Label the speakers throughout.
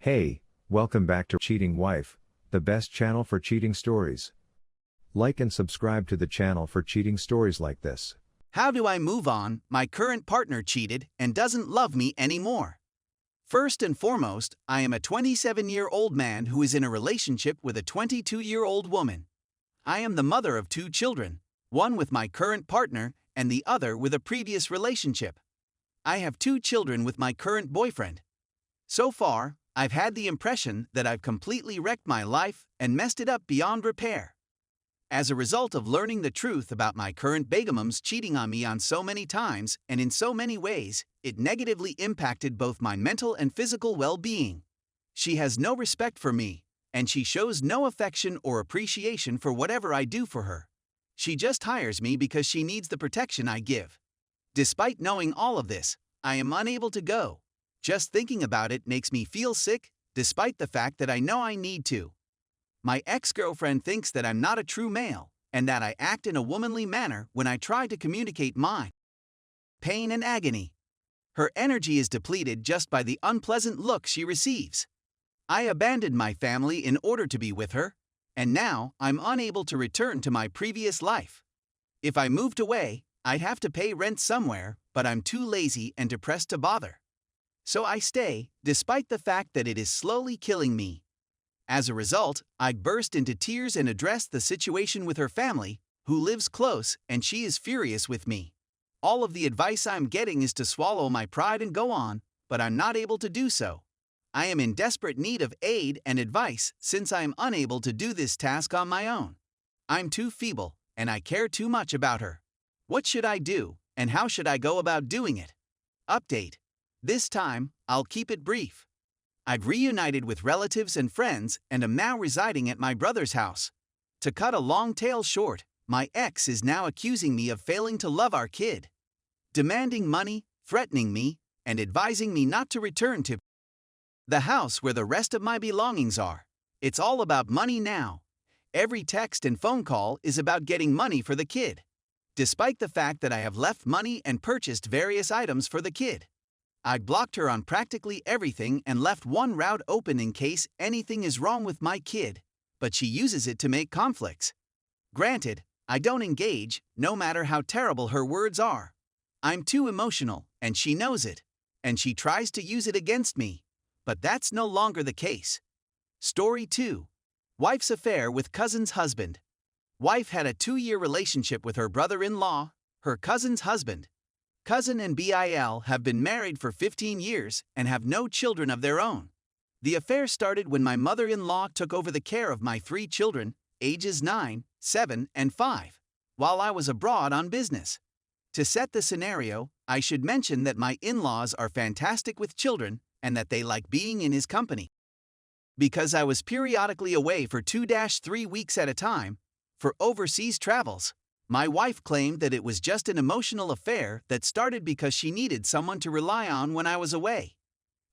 Speaker 1: Hey, welcome back to Cheating Wife, the best channel for cheating stories. Like and subscribe to the channel for cheating stories like this.
Speaker 2: How do I move on? My current partner cheated and doesn't love me anymore. First and foremost, I am a 27-year-old man who is in a relationship with a 22-year-old woman. I am the mother of 2 children, one with my current partner and the other with a previous relationship. I have 2 children with my current boyfriend. So far, I've had the impression that I've completely wrecked my life and messed it up beyond repair. As a result of learning the truth about my current begamum's cheating on me on so many times and in so many ways, it negatively impacted both my mental and physical well-being. She has no respect for me, and she shows no affection or appreciation for whatever I do for her. She just hires me because she needs the protection I give. Despite knowing all of this, I am unable to go. Just thinking about it makes me feel sick, despite the fact that I know I need to. My ex-girlfriend thinks that I'm not a true male, and that I act in a womanly manner when I try to communicate my pain and agony. Her energy is depleted just by the unpleasant look she receives. I abandoned my family in order to be with her, and now I'm unable to return to my previous life. If I moved away, I'd have to pay rent somewhere, but I'm too lazy and depressed to bother. So I stay, despite the fact that it is slowly killing me. As a result, I burst into tears and addressed the situation with her family, who lives close, and she is furious with me. All of the advice I'm getting is to swallow my pride and go on, but I'm not able to do so. I am in desperate need of aid and advice since I am unable to do this task on my own. I'm too feeble, and I care too much about her. What should I do, and how should I go about doing it? Update. This time, I'll keep it brief. I've reunited with relatives and friends and am now residing at my brother's house. To cut a long tale short, my ex is now accusing me of failing to love our kid, demanding money, threatening me, and advising me not to return to the house where the rest of my belongings are. It's all about money now. Every text and phone call is about getting money for the kid, despite the fact that I have left money and purchased various items for the kid. I blocked her on practically everything and left one route open in case anything is wrong with my kid, but she uses it to make conflicts. Granted, I don't engage, no matter how terrible her words are. I'm too emotional, and she knows it, and she tries to use it against me, but that's no longer the case. Story 2. Wife's affair with cousin's husband. Wife had a 2-year relationship with her brother-in-law, her cousin's husband. Cousin and BIL have been married for 15 years and have no children of their own. The affair started when my mother-in-law took over the care of my 3 children, ages 9, 7, and 5, while I was abroad on business. To set the scenario, I should mention that my in-laws are fantastic with children and that they like being in his company. Because I was periodically away for 2-3 weeks at a time, for overseas travels, my wife claimed that it was just an emotional affair that started because she needed someone to rely on when I was away.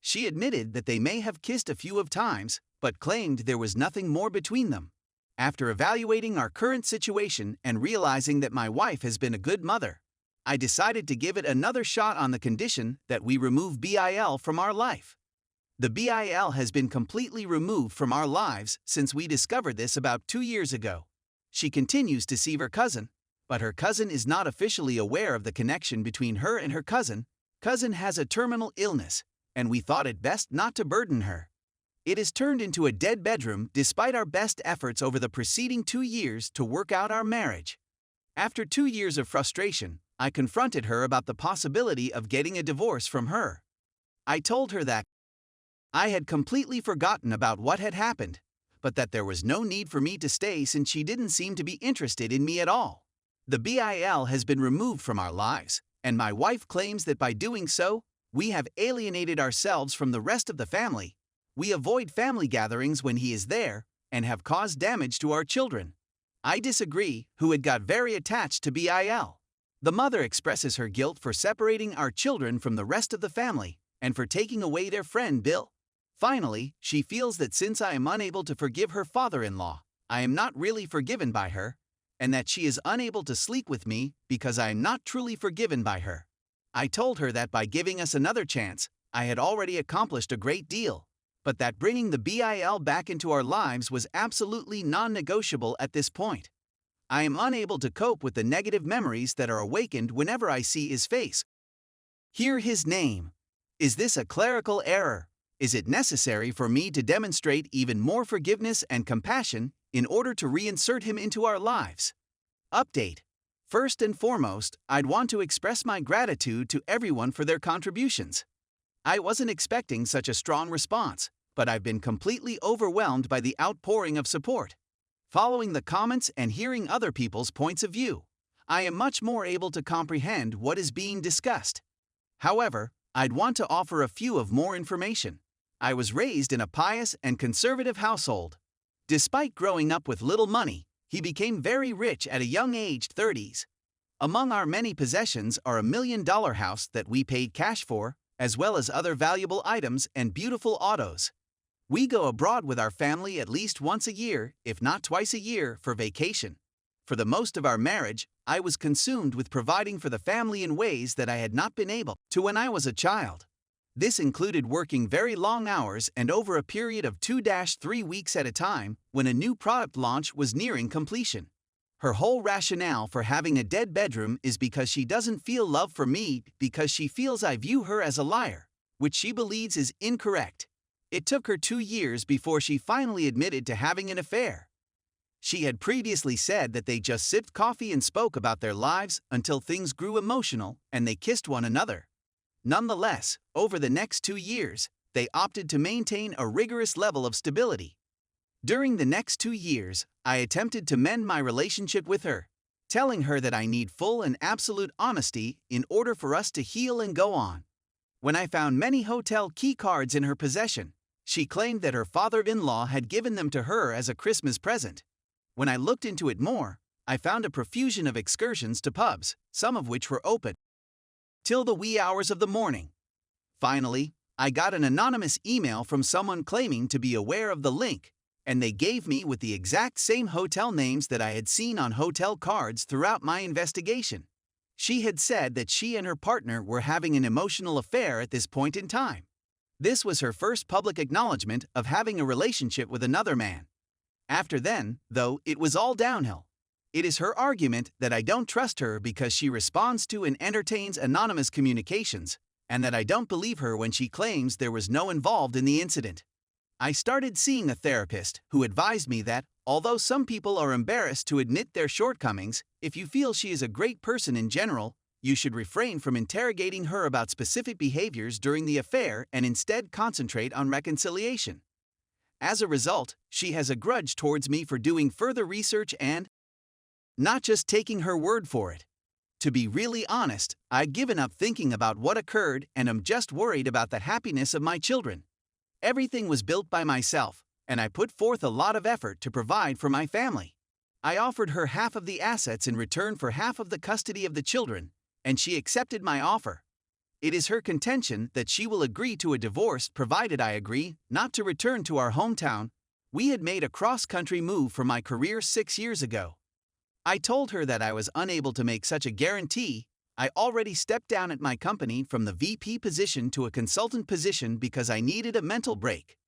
Speaker 2: She admitted that they may have kissed a few of times, but claimed there was nothing more between them. After evaluating our current situation and realizing that my wife has been a good mother, I decided to give it another shot on the condition that we remove BIL from our life. The BIL has been completely removed from our lives since we discovered this about 2 years ago. She continues to see her cousin, but her cousin is not officially aware of the connection between her and her cousin. Cousin has a terminal illness, and we thought it best not to burden her. It has turned into a dead bedroom despite our best efforts over the preceding 2 years to work out our marriage. After 2 years of frustration, I confronted her about the possibility of getting a divorce from her. I told her that I had completely forgotten about what had happened, but that there was no need for me to stay since she didn't seem to be interested in me at all. The BIL has been removed from our lives, and my wife claims that by doing so, we have alienated ourselves from the rest of the family. We avoid family gatherings when he is there, and have caused damage to our children. I disagree, who had got very attached to BIL. The mother expresses her guilt for separating our children from the rest of the family, and for taking away their friend Bill. Finally, she feels that since I am unable to forgive her father-in-law, I am not really forgiven by her, and that she is unable to sleep with me because I am not truly forgiven by her. I told her that by giving us another chance, I had already accomplished a great deal. but that bringing the BIL back into our lives was absolutely non-negotiable at this point. I am unable to cope with the negative memories that are awakened whenever I see his face. Hear his name. Is this a clerical error? Is it necessary for me to demonstrate even more forgiveness and compassion in order to reinsert him into our lives? Update. First and foremost, I'd want to express my gratitude to everyone for their contributions. I wasn't expecting such a strong response, but I've been completely overwhelmed by the outpouring of support. Following the comments and hearing other people's points of view, I am much more able to comprehend what is being discussed. However, I'd want to offer a few of more information. I was raised in a pious and conservative household. Despite growing up with little money, he became very rich at a young age, 30s. Among our many possessions are a $1 million house that we paid cash for, as well as other valuable items and beautiful autos. We go abroad with our family at least once a year, if not twice a year, for vacation. For the most of our marriage, I was consumed with providing for the family in ways that I had not been able to when I was a child. This included working very long hours and over a period of 2-3 weeks at a time when a new product launch was nearing completion. Her whole rationale for having a dead bedroom is because she doesn't feel love for me because she feels I view her as a liar, which she believes is incorrect. It took her 2 years before she finally admitted to having an affair. She had previously said that they just sipped coffee and spoke about their lives until things grew emotional and they kissed one another. Nonetheless, over the next 2 years, they opted to maintain a rigorous level of stability. During the next 2 years, I attempted to mend my relationship with her, telling her that I need full and absolute honesty in order for us to heal and go on. When I found many hotel key cards in her possession, she claimed that her father-in-law had given them to her as a Christmas present. When I looked into it more, I found a profusion of excursions to pubs, some of which were open till the wee hours of the morning. Finally, I got an anonymous email from someone claiming to be aware of the link, and they gave me with the exact same hotel names that I had seen on hotel cards throughout my investigation. She had said that she and her partner were having an emotional affair at this point in time. This was her first public acknowledgement of having a relationship with another man. After then, though, it was all downhill. It is her argument that I don't trust her because she responds to and entertains anonymous communications, and that I don't believe her when she claims there was no involved in the incident. I started seeing a therapist who advised me that, although some people are embarrassed to admit their shortcomings, if you feel she is a great person in general, you should refrain from interrogating her about specific behaviors during the affair and instead concentrate on reconciliation. As a result, she has a grudge towards me for doing further research and not just taking her word for it. To be really honest, I've given up thinking about what occurred and am just worried about the happiness of my children. Everything was built by myself, and I put forth a lot of effort to provide for my family. I offered her half of the assets in return for half of the custody of the children, and she accepted my offer. It is her contention that she will agree to a divorce provided I agree not to return to our hometown. We had made a cross-country move for my career 6 years ago. I told her that I was unable to make such a guarantee. I already stepped down at my company from the VP position to a consultant position because I needed a mental break.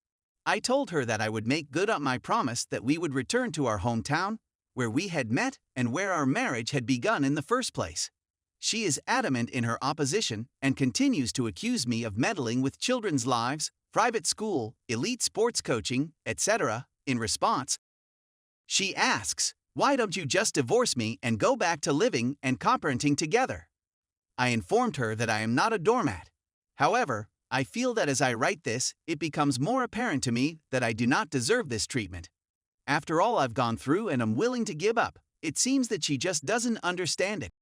Speaker 2: I told her that I would make good on my promise that we would return to our hometown, where we had met and where our marriage had begun in the first place. She is adamant in her opposition and continues to accuse me of meddling with children's lives, private school, elite sports coaching, etc. In response, she asks, "Why don't you just divorce me and go back to living and co-parenting together?" I informed her that I am not a doormat. However, I feel that as I write this, it becomes more apparent to me that I do not deserve this treatment. After all I've gone through and am willing to give up, it seems that she just doesn't understand it.